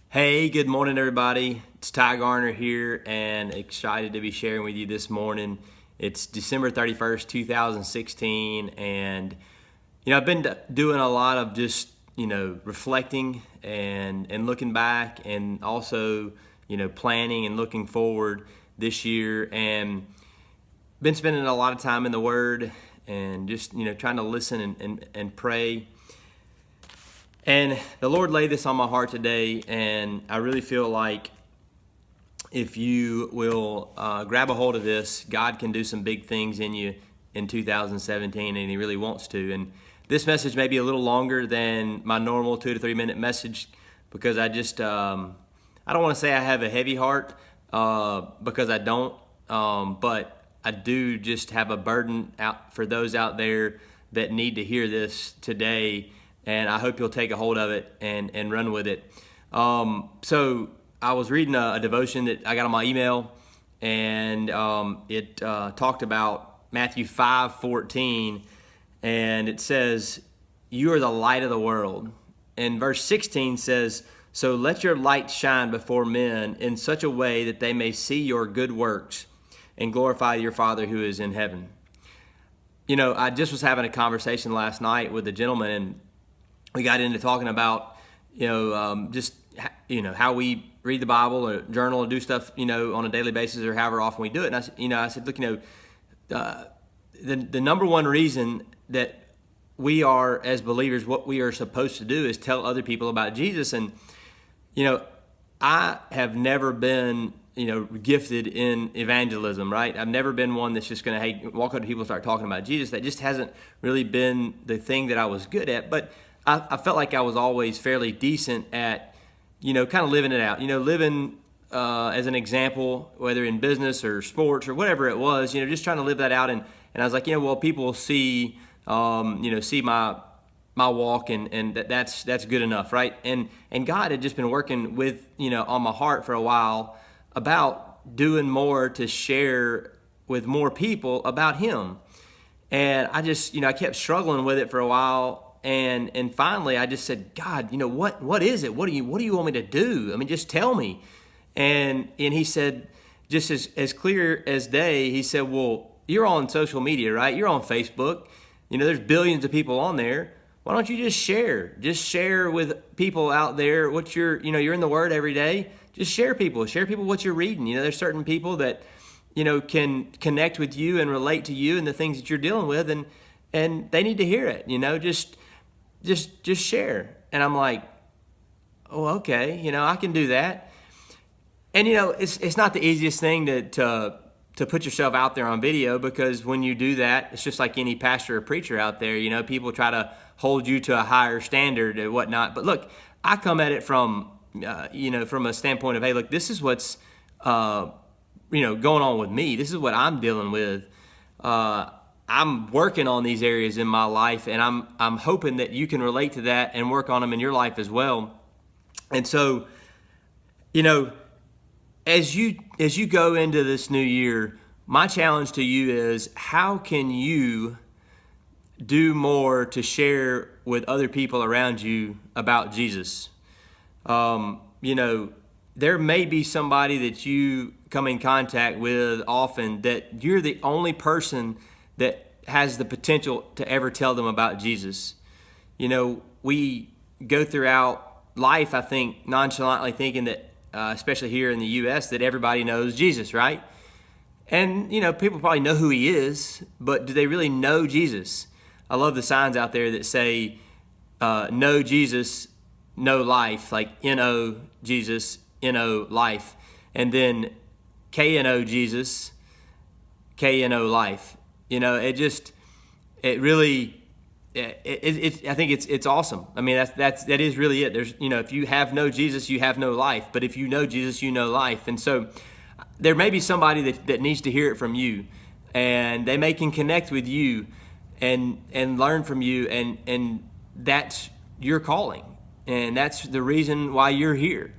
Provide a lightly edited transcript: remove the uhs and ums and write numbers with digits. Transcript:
Hey, good morning, everybody. It's Ty Garner here and excited to be sharing with you this morning. It's December 31st, 2016. And, I've been doing a lot of just, reflecting and looking back and also, planning and looking forward this year. And been spending a lot of time in the Word and just, trying to listen and pray. And the Lord laid this on my heart today, and I really feel like if you will grab a hold of this, God can do some big things in you in 2017, and He really wants to. And this message may be a little longer than my normal 2 to 3 minute message because I just, I don't want to say I have a heavy heart because I don't, but I do just have a burden out for those out there that need to hear this today. And I hope you'll take a hold of it and run with it. So I was reading a devotion that I got on my email, and it talked about Matthew 5:14, and it says, "You are the light of the world." And verse 16 says, "So let your light shine before men in such a way that they may see your good works and glorify your Father who is in heaven." I just was having a conversation last night with a gentleman, and we got into talking about, how we read the Bible or journal and do stuff, on a daily basis or however often we do it. And I said, look, the number one reason that we are as believers, what we are supposed to do is tell other people about Jesus. And, I have never been, gifted in evangelism, right? I've never been one that's just going to, walk up to people and start talking about Jesus. That just hasn't really been the thing that I was good at. But I felt like I was always fairly decent at, kind of living it out, living as an example, whether in business or sports or whatever it was, just trying to live that out. And I was like, people will see, see my walk and that's good enough, right? And God had just been working with, on my heart for a while about doing more to share with more people about Him. And I just, I kept struggling with it for a while. And finally I just said, God, what is it? What do you want me to do? I mean, just tell me. And He said, just as clear as day, He said, well, you're on social media, right? You're on Facebook. There's billions of people on there. Why don't you just share? Just share with people out there what you're in the Word every day. Just share people what you're reading. There's certain people that, can connect with you and relate to you and the things that you're dealing with, and they need to hear it. Just share. And I'm like, oh, okay, I can do that. And it's not the easiest thing to put yourself out there on video, because when you do that, it's just like any pastor or preacher out there. People try to hold you to a higher standard and whatnot. But look, I come at it from from a standpoint of, hey, look, this is what's going on with me. This is what I'm dealing with. I'm working on these areas in my life, and I'm hoping that you can relate to that and work on them in your life as well. And so, as you go into this new year, my challenge to you is, how can you do more to share with other people around you about Jesus? There may be somebody that you come in contact with often that you're the only person that has the potential to ever tell them about Jesus. We go throughout life, I think, nonchalantly thinking that, especially here in the U.S., that everybody knows Jesus, right? And, people probably know who He is, but do they really know Jesus? I love the signs out there that say, "No Jesus, no life," like N-O Jesus, N-O life. And then K-N-O Jesus, K-N-O life. It really, I think it's awesome. I mean, that is really it. There's, if you have no Jesus, you have no life. But if you know Jesus, you know life. And so there may be somebody that needs to hear it from you, and they can connect with you and learn from you. And that's your calling. And that's the reason why you're here.